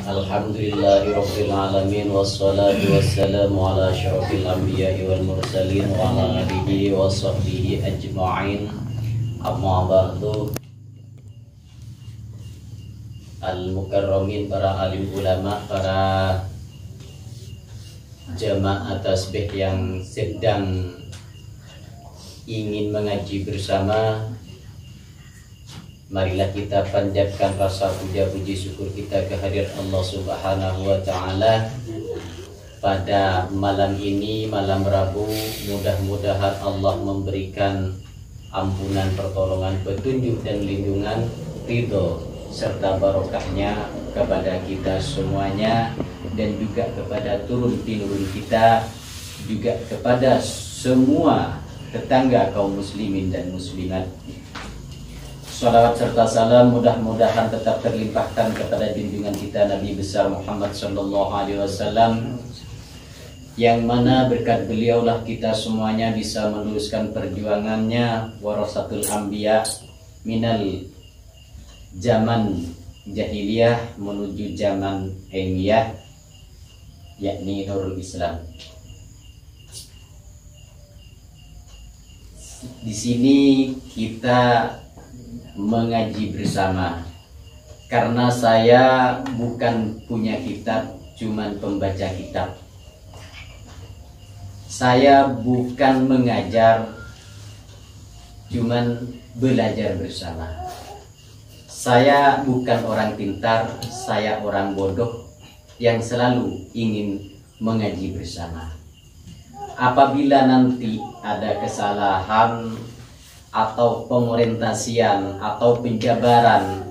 Alhamdulillahirabbil alamin wassalatu wassalamu ala asyrofil anbiya'i wal mursalin wa ala alihi wa sahbihi ajma'in. Amma ba'du. Al-mukarramin, para alim ulama, para jamaah tasbih yang sedang ingin mengaji bersama, marilah kita panjatkan rasa puja puji syukur kita kehadirat Allah Subhanahu wa taala pada malam ini, malam Rabu. Mudah-mudahan Allah memberikan ampunan, pertolongan, petunjuk dan lindungan, ridho serta barokahnya kepada kita semuanya, dan juga kepada turun tinurun kita, juga kepada semua tetangga kaum muslimin dan muslimat. Salawat serta salam mudah-mudahan tetap terlimpahkan kepada junjungan kita Nabi besar Muhammad sallallahu alaihi wasallam, yang mana berkat beliaulah kita semuanya bisa meneruskan perjuangannya warasatul anbiya minal zaman jahiliyah menuju zaman ilmiah, yakni Nurul Islam. Di sini kita mengaji bersama karena saya bukan punya kitab, cuman pembaca kitab. Saya bukan mengajar, cuman belajar bersama. Saya bukan orang pintar, saya orang bodoh yang selalu ingin mengaji bersama. Apabila nanti ada kesalahan atau pengorientasian atau penjabaran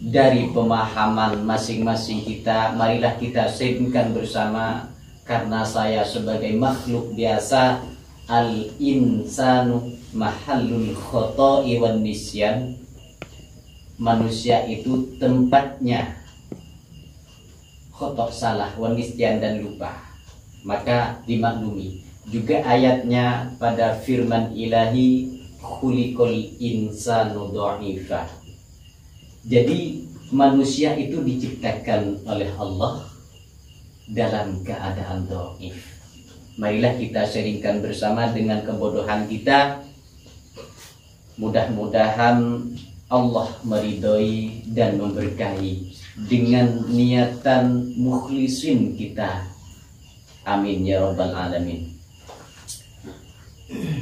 dari pemahaman masing-masing kita, marilah kita sharingkan bersama, karena saya sebagai makhluk biasa, al-insanu mahallul khoto'i wan nisyan, manusia itu tempatnya khotok, salah, wan nisyan dan lupa, maka dimaklumi. Juga ayatnya pada firman ilahi, khuliqal insanu dha'ifa. Jadi manusia itu diciptakan oleh Allah dalam keadaan dhaif. Marilah kita sharingkan bersama dengan kebodohan kita. Mudah-mudahan Allah meridhoi dan memberkahi dengan niatan mukhlisin kita. Amin ya rabbal alamin.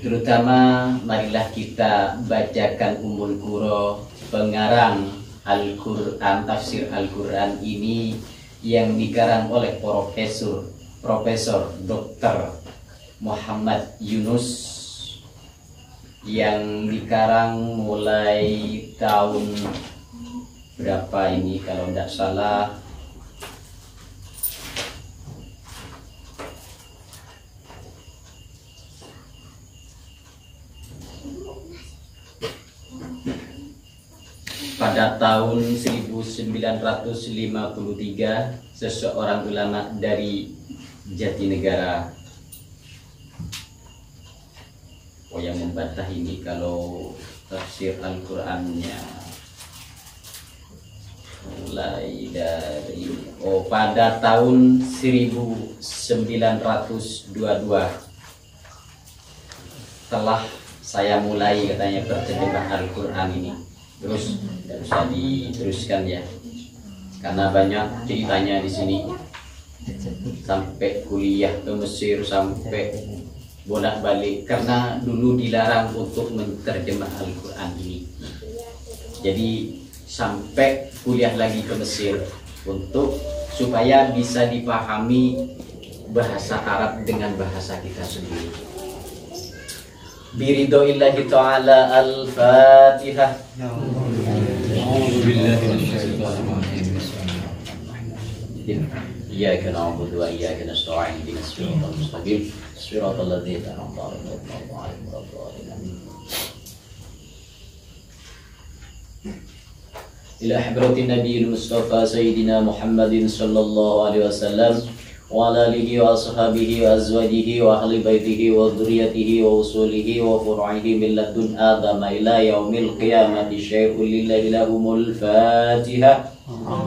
Terutama marilah kita bacakan Ummul Qura, pengarang Al-Quran, tafsir Al-Quran ini yang dikarang oleh Profesor Dr. Muhammad Yunus, yang dikarang mulai tahun berapa ini kalau tidak salah, pada tahun 1953, seseorang ulama dari Jatinegara, yang membantah ini kalau tafsir Al-Qurannya mulai dari pada tahun 1922 telah saya mulai katanya terjemah Al-Quran ini. Terus tidak usah diteruskan ya, karena banyak ceritanya di sini. Sampai kuliah ke Mesir, sampai bolak-balik, karena dulu dilarang untuk menerjemah Al-Quran ini. Jadi sampai kuliah lagi ke Mesir untuk supaya bisa dipahami bahasa Arab dengan bahasa kita sendiri. Biridhoillahi ta'ala. Al-Fatihah. Iyyaka na'budu wa iyyaka nasta'in, ihdinas siratal mustaqim, siratal ladzina an'amta 'alaihim ghairil maghdubi 'alaihim. Ila hadratin nabiyil mustafa sayyidina Muhammadin sallallahu alaihi wasallam wa ala alihi wa ashabihi wa azwajihi wa ahli baitihi wa dzurriyyatihi wa usulihi wa furu'ihi min ladun adama ila yaumil qiyamati syai'un lillahi lahumul Fatihah. Summa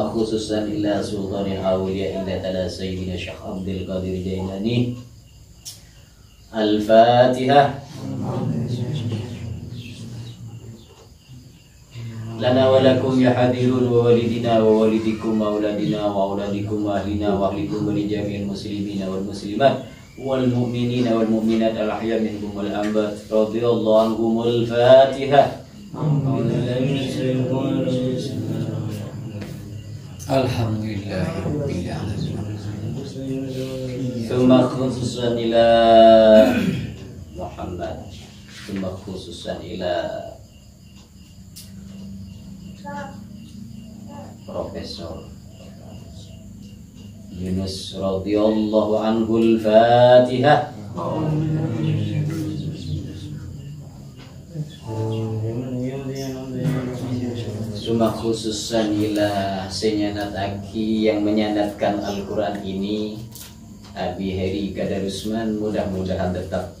khususan illa sultanil awliya illa tala sayyidina Syekh Abdul Qadir Jailani. Al-Fatihah. Lana wa lakum ya hadirun wa walidina wa walidikum wa auladina wa auladikum wa ahlina wa ahlikum wa li jami'il muslimina wal muslimat wal mu'minina wal mu'minat al ahya minhum wal amwat radhiyallahu anhumul Fatihah. Alhamdulillahirabbil alamin. Tsumma khususan ila Muhammad, tsumma khususan ila Profesor Yunus radhiyallahu anhul Fatihah. Cuma khususan ila senyanat aki yang menyandatkan Al-Quran ini, Abi Heri Kadarusman, mudah-mudahan tetap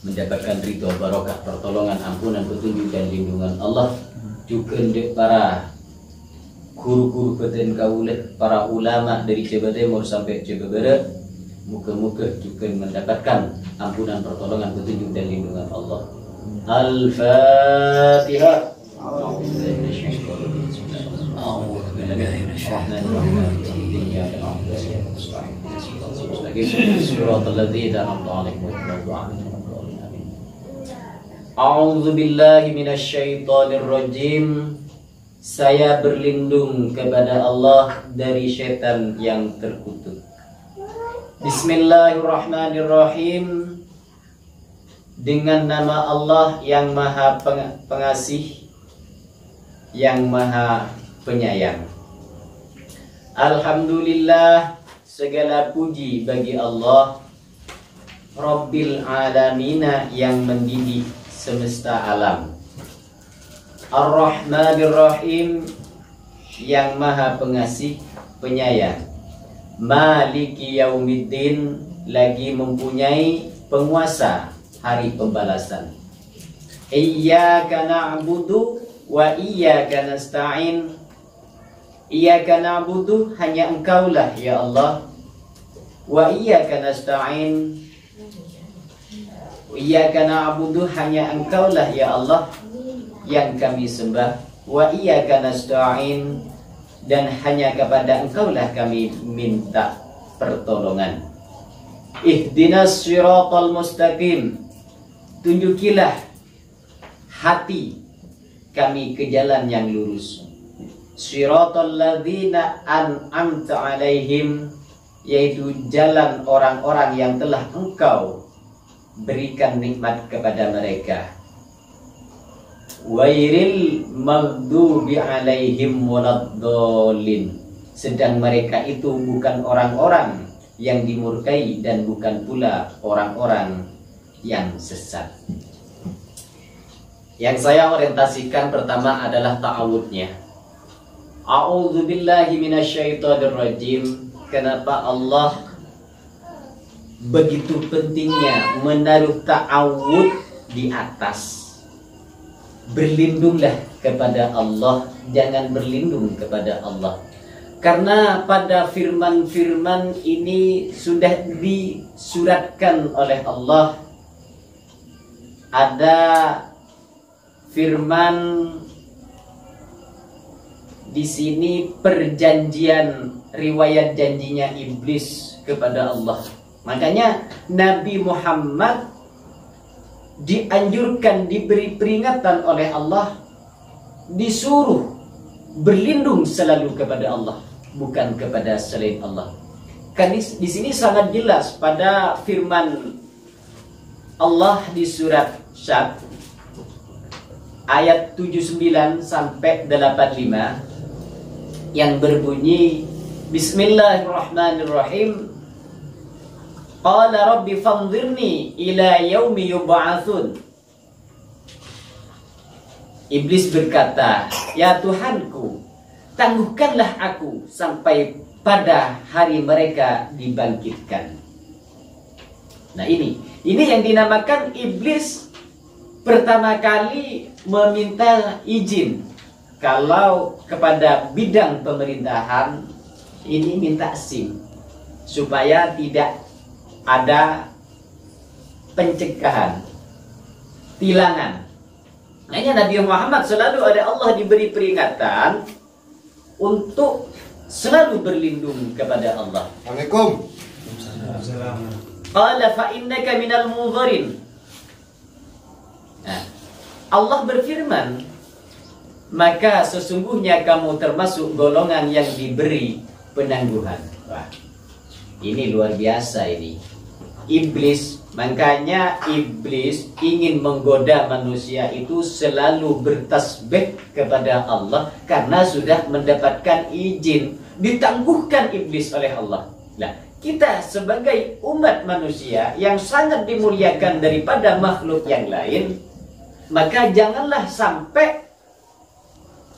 mendapatkan ridho, barokah, pertolongan, ampunan, petunjuk dan lindungan Allah. Juga para guru-guru peten kaulah, para ulama dari Jawa Timur sampai Jawa Barat, muka-muka juga mendapatkan ampunan, pertolongan, petunjuk dan lindungan Allah. Al-Fatihah. A'udzu billahi minasyaitonir rajim. Saya berlindung kepada Allah dari setan yang terkutuk. Bismillahirrahmanirrahim. Dengan nama Allah yang Maha Pengasih, yang Maha Penyayang. Alhamdulillah, segala puji bagi Allah, Rabbil Alamina, yang mendidik semesta alam. Ar-Rahmanir Rahim, yang Maha Pengasih, Penyayang. Maliki Yaumiddin, lagi mempunyai penguasa hari pembalasan. Iyyaka na'budu wa iyyaka nasta'in. Iyyaka na'budu, hanya Engkaulah ya Allah. Wa iyyaka nasta'in. Iyyaka na'budu, hanya Engkaulah ya Allah yang kami sembah. Wa iyyaka nasta'in, dan hanya kepada Engkaulah kami minta pertolongan. Ihdinas siratal mustaqim, tunjukilah hati kami ke jalan yang lurus. Siratal ladzina an'amta alaihim, yaitu jalan orang-orang yang telah Engkau berikan nikmat kepada mereka. Wairil maghdubi alaihim waladdallin, sedang mereka itu bukan orang-orang yang dimurkai dan bukan pula orang-orang yang sesat. Yang saya orientasikan pertama adalah ta'awudnya. A'udzu billahi minasyaitonir rajim. Kenapa Allah begitu pentingnya menaruh ta'awud di atas? Berlindunglah kepada Allah, jangan berlindung kepada Allah. Karena pada firman-firman ini sudah disuratkan oleh Allah. Ada firman di sini, perjanjian, riwayat janjinya iblis kepada Allah. Makanya Nabi Muhammad dianjurkan, diberi peringatan oleh Allah, disuruh berlindung selalu kepada Allah, bukan kepada selain Allah. Kan di sini sangat jelas pada firman Allah di surat Syad ayat 79 sampai 85 yang berbunyi, Bismillahirrahmanirrahim. Qala rabbi fanzirni ila yaumi yub'atsun. Iblis berkata, ya Tuhanku, tangguhkanlah aku sampai pada hari mereka dibangkitkan. Nah, ini yang dinamakan iblis pertama kali meminta izin. Kalau kepada bidang pemerintahan ini minta SIM supaya tidak ada pencegahan, tilangan. Makanya Nabi Muhammad selalu ada Allah diberi peringatan untuk selalu berlindung kepada Allah. Assalamualaikum. Qala fa innaka minal munzirin. Nah, Allah berfirman, maka sesungguhnya kamu termasuk golongan yang diberi penangguhan. Wah, ini luar biasa ini. Iblis, makanya iblis ingin menggoda manusia itu selalu bertasbih kepada Allah karena sudah mendapatkan izin, ditangguhkan iblis oleh Allah. Nah, kita sebagai umat manusia yang sangat dimuliakan daripada makhluk yang lain, maka janganlah sampai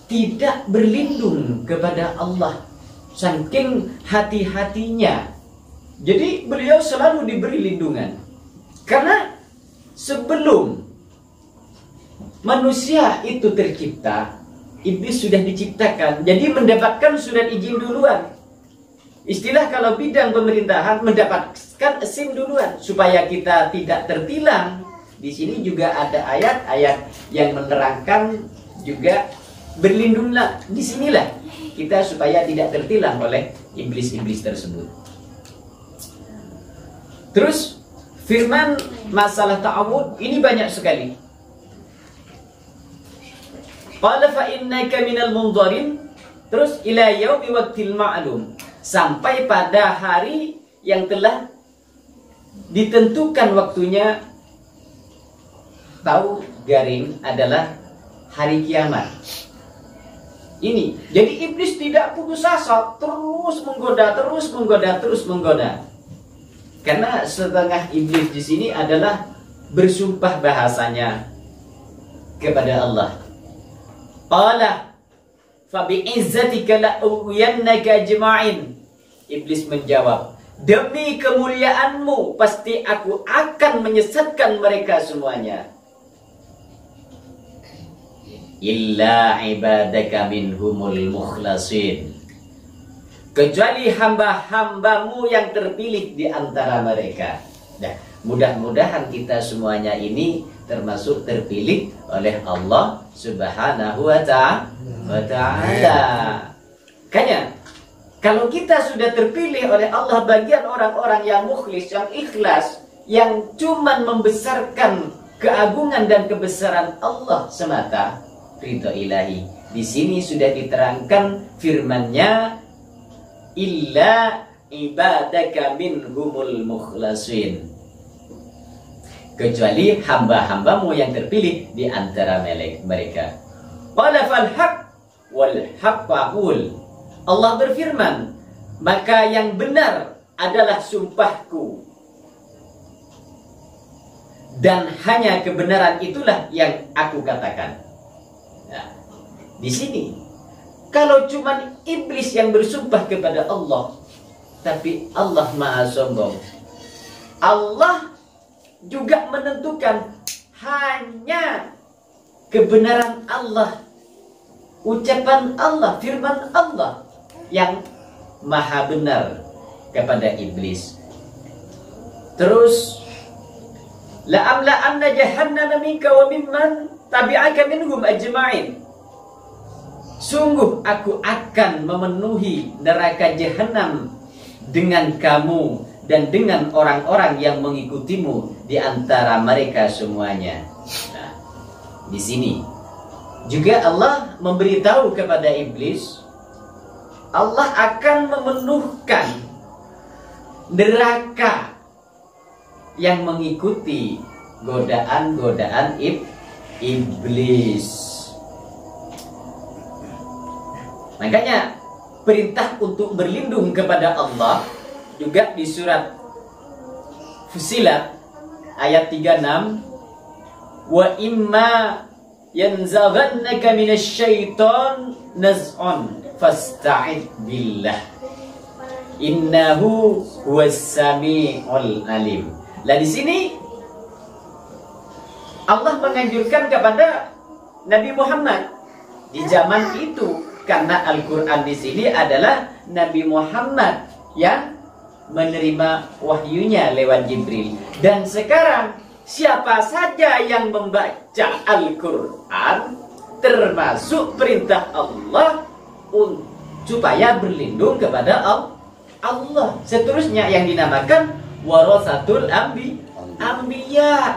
tidak berlindung kepada Allah saking hati-hatinya. Jadi beliau selalu diberi lindungan. Karena sebelum manusia itu tercipta, iblis sudah diciptakan. Jadi mendapatkan surat izin duluan. Istilah kalau bidang pemerintahan mendapatkan SIM duluan supaya kita tidak tertilang. Di sini juga ada ayat-ayat yang menerangkan juga berlindunglah. Disinilah kita supaya tidak tertilang oleh iblis-iblis tersebut. Terus firman masalah ta'awud ini banyak sekali. Qala fa innaka minal munzirin, terus ila yaumi waqtil ma'lum, sampai pada hari yang telah ditentukan waktunya. Tahu garing adalah hari kiamat. Ini, jadi iblis tidak putus asa, terus menggoda. Karena setengah iblis di sini adalah bersumpah bahasanya kepada Allah. Qala fa bi'izzatika la ughwiyannaka ajma'in. Iblis menjawab, demi kemuliaanmu pasti aku akan menyesatkan mereka semuanya. Illa ibadaka minhumul mukhlasin, kecuali hamba-hambamu yang terpilih di antara mereka. Nah, mudah-mudahan kita semuanya ini termasuk terpilih oleh Allah Subhanahu wa ta'ala. Makanya kalau kita sudah terpilih oleh Allah, bagian orang-orang yang mukhlis, yang ikhlas, yang cuman membesarkan keagungan dan kebesaran Allah semata, ridho ilahi. Di sini sudah diterangkan firman-Nya, illa ibadaka minhumul mukhlasin, kecuali hamba-hambamu yang terpilih di antara mereka. Qala fal haq wal haqq aqul. Allah berfirman, maka yang benar adalah sumpahku, dan hanya kebenaran itulah yang aku katakan. Nah, di sini kalau cuma iblis yang bersumpah kepada Allah, tapi Allah Maha Sombong. Allah juga menentukan hanya kebenaran Allah, ucapan Allah, firman Allah yang maha benar kepada iblis. Terus la'amla'anna jahannama minka wa mimman tabi'aka minhum ajma'in. Sungguh aku akan memenuhi neraka jahanam dengan kamu dan dengan orang-orang yang mengikutimu di antara mereka semuanya. Nah, di sini juga Allah memberitahu kepada iblis, Allah akan memenuhkan neraka yang mengikuti godaan-godaan iblis. Makanya perintah untuk berlindung kepada Allah juga di surat Fussilat ayat 36, wa imma yanzaghannaka minasyaiton naz'un fasta'id billah. innahu huwas-sami'ul alim. Lah di sini Allah menganjurkan kepada Nabi Muhammad di zaman itu, karena Al-Qur'an di sini adalah Nabi Muhammad yang menerima wahyunya lewat Jibril. Dan sekarang siapa saja yang membaca Al-Qur'an termasuk perintah Allah supaya berlindung kepada Allah. Seterusnya yang dinamakan warasatul anbiya.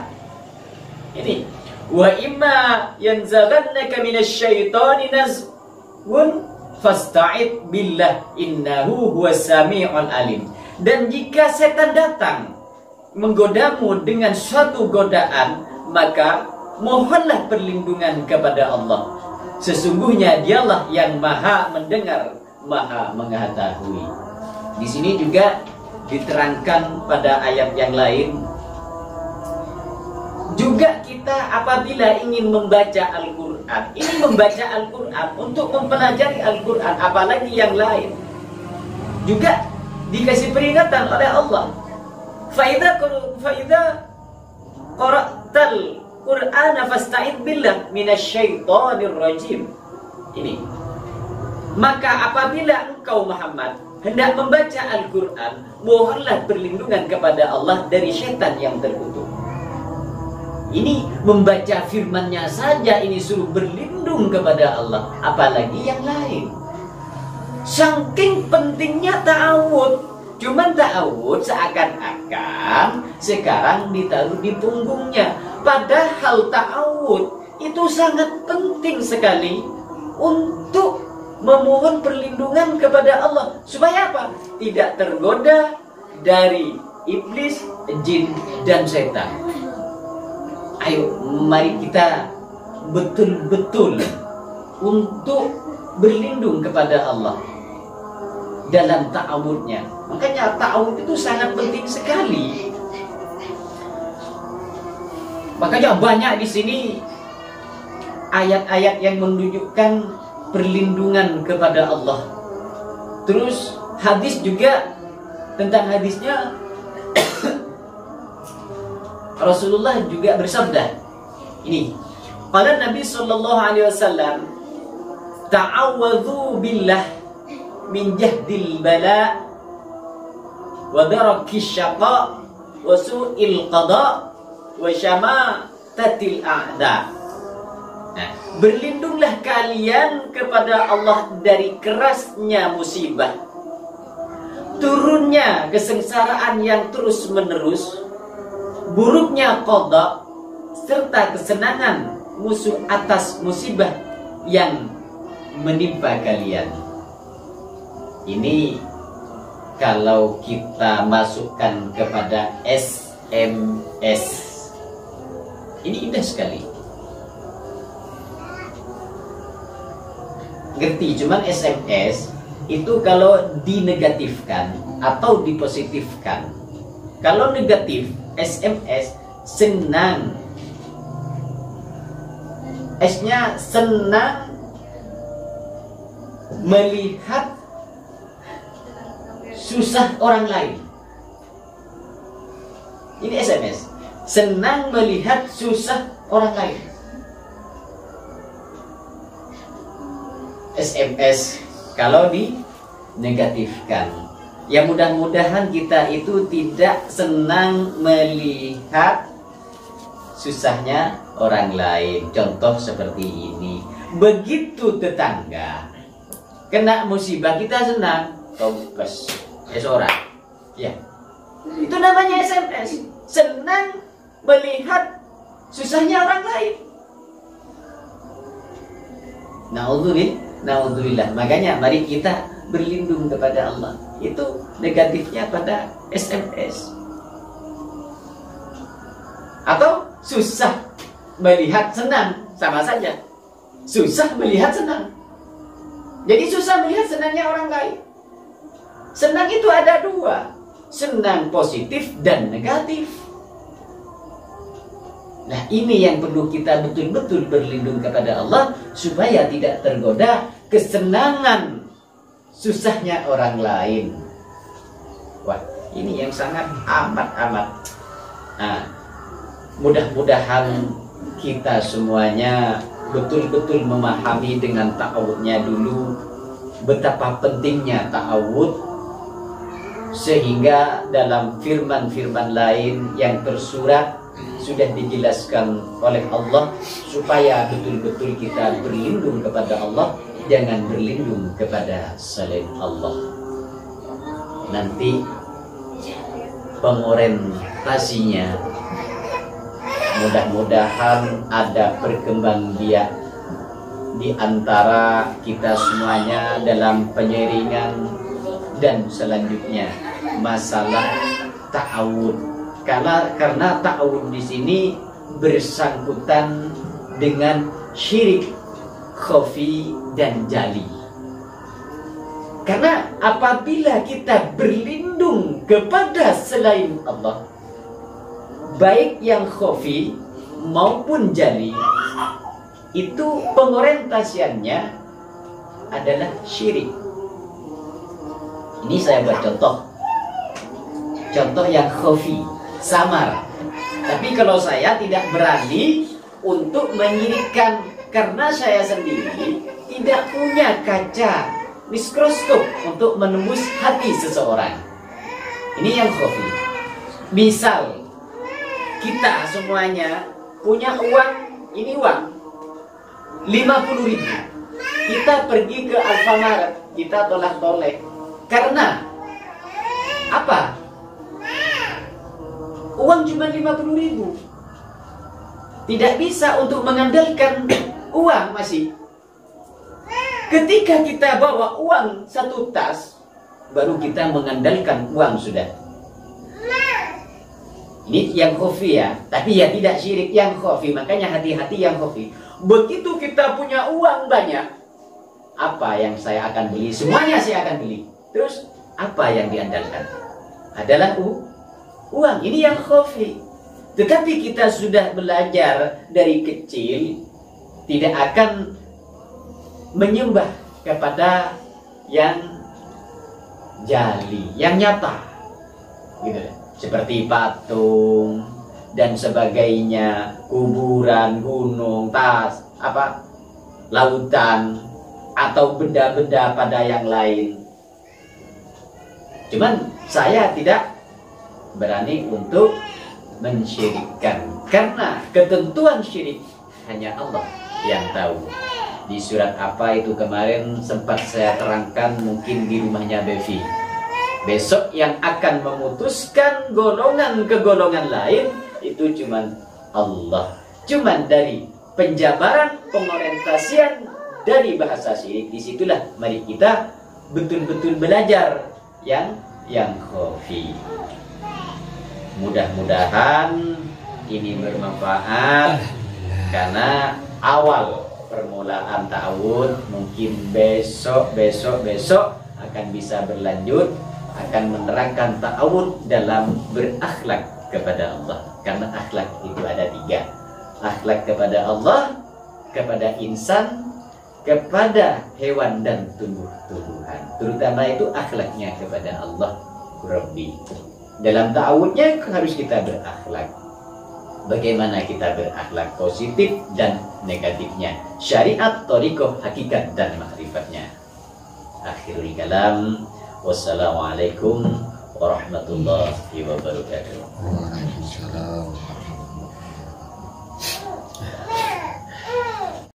Ini wa imma yanzaghannaka minasyaitani nazghun fasta'id billah innahu huwas-sami'ul alim. Dan jika setan datang menggodamu dengan suatu godaan, maka mohonlah perlindungan kepada Allah. Sesungguhnya dialah yang maha mendengar, maha mengetahui. Di sini juga diterangkan pada ayat yang lain. Juga kita apabila ingin membaca Al-Quran, ini membaca Al-Quran untuk mempelajari Al-Quran, apalagi yang lain, juga dikasih peringatan oleh Allah. Fa'idha qara'tal Qur'ana fasta'id billah minasyaitonir rajim. Ini. Maka apabila engkau Muhammad hendak membaca Al-Quran, mohonlah perlindungan kepada Allah dari syaitan yang terkutuk. Ini membaca firman-Nya saja ini suruh berlindung kepada Allah, apalagi yang lain. Saking pentingnya ta'awud. Cuman ta'awud seakan-akan sekarang ditaruh di punggungnya. Padahal ta'awud itu sangat penting sekali untuk memohon perlindungan kepada Allah. Supaya apa? Tidak tergoda dari iblis, jin, dan setan. Ayo, mari kita betul-betul untuk berlindung kepada Allah dalam ta'awudnya. Makanya ta'awud itu sangat penting sekali. Makanya banyak di sini ayat-ayat yang menunjukkan perlindungan kepada Allah. Terus hadis juga, tentang hadisnya Rasulullah juga bersabda ini, qala Nabi sallallahu alaihi wasallam, ta'awwadhu billah min jahdil bala wa darakis syaqa wa su'il qada wa syamatatil a'da. Nah, berlindunglah kalian kepada Allah dari kerasnya musibah, turunnya kesengsaraan yang terus menerus, buruknya qada, serta kesenangan musuh atas musibah yang menimpa kalian. Ini kalau kita masukkan kepada SMS, ini indah sekali. Ngerti, cuman SMS itu kalau dinegatifkan atau dipositifkan. Kalau negatif, SMS senang. S-nya senang melihat susah orang lain. Ini SMS. Senang melihat susah orang lain. SMS kalau dinegatifkan. Ya mudah-mudahan kita itu tidak senang melihat susahnya orang lain. Contoh seperti ini. Begitu tetangga kena musibah, kita senang. Kau seorang. Ya. Itu namanya SMS. Senang melihat susahnya orang lain. Na'udzubillah. Makanya mari kita berlindung kepada Allah. Itu negatifnya pada SMS. Atau susah melihat senang, sama saja. Susah melihat senang. Jadi susah melihat senangnya orang lain. Senang itu ada dua, senang positif dan negatif. Nah, ini yang perlu kita betul-betul berlindung kepada Allah supaya tidak tergoda kesenangan susahnya orang lain. Wah, ini yang sangat amat-amat. Nah, mudah-mudahan kita semuanya betul-betul memahami dengan ta'awudnya dulu betapa pentingnya ta'awud, sehingga dalam firman-firman lain yang tersurat sudah dijelaskan oleh Allah supaya betul-betul kita berlindung kepada Allah, jangan berlindung kepada selain Allah. Nanti pengorientasinya mudah-mudahan ada perkembangbiak di antara kita semuanya dalam penyaringan dan selanjutnya masalah ta'awud. Karena ta'awud di sini bersangkutan dengan syirik khafi dan jali. Karena apabila kita berlindung kepada selain Allah, baik yang khafi maupun jali, itu pengorientasiannya adalah syirik. Ini saya buat contoh yang khafi, samar. Tapi kalau saya tidak berani untuk menyirikkan, karena saya sendiri tidak punya kaca mikroskop untuk menembus hati seseorang. Ini yang khafi. Misal kita semuanya punya uang, ini uang 50.000. Kita pergi ke Alfamart, kita tolak-tolak. Karena apa? Uang cuma 50.000. Tidak bisa untuk mengandalkan uang masih. Ketika kita bawa uang satu tas, baru kita mengandalkan uang sudah. Ini yang khafi ya, tapi ya tidak syirik, yang khafi. Makanya hati-hati yang khafi. Begitu kita punya uang banyak, apa yang saya akan beli? Semuanya saya akan beli. Terus apa yang diandalkan? Adalah uang. Ini yang khafi. Tetapi kita sudah belajar dari kecil tidak akan menyembah kepada yang jali, yang nyata, gitu. Seperti patung dan sebagainya, kuburan, gunung, tas, lautan, atau benda-benda pada yang lain. Cuman saya tidak berani untuk mensyirikkan, karena ketentuan syirik hanya Allah yang tahu. Di surat apa itu kemarin sempat saya terangkan, mungkin di rumahnya Bevi. Besok yang akan memutuskan golongan ke golongan lain itu cuman Allah. Cuman dari penjabaran, pengorientasian dari bahasa syirik, disitulah mari kita betul-betul belajar yang khafi. Mudah-mudahan ini bermanfaat, karena awal permulaan ta'awud mungkin besok akan bisa berlanjut, akan menerangkan ta'awud dalam berakhlak kepada Allah. Karena akhlak itu ada 3. Akhlak kepada Allah, kepada insan, kepada hewan dan tumbuh-tumbuhan. Terutama itu akhlaknya kepada Allah Rabbi. Dalam ta'awudnya harus kita berakhlak. Bagaimana kita berakhlak positif dan negatifnya, syariat, thariqah, hakikat dan makrifatnya. Akhirul kalam, wassalamualaikum warahmatullahi wabarakatuh.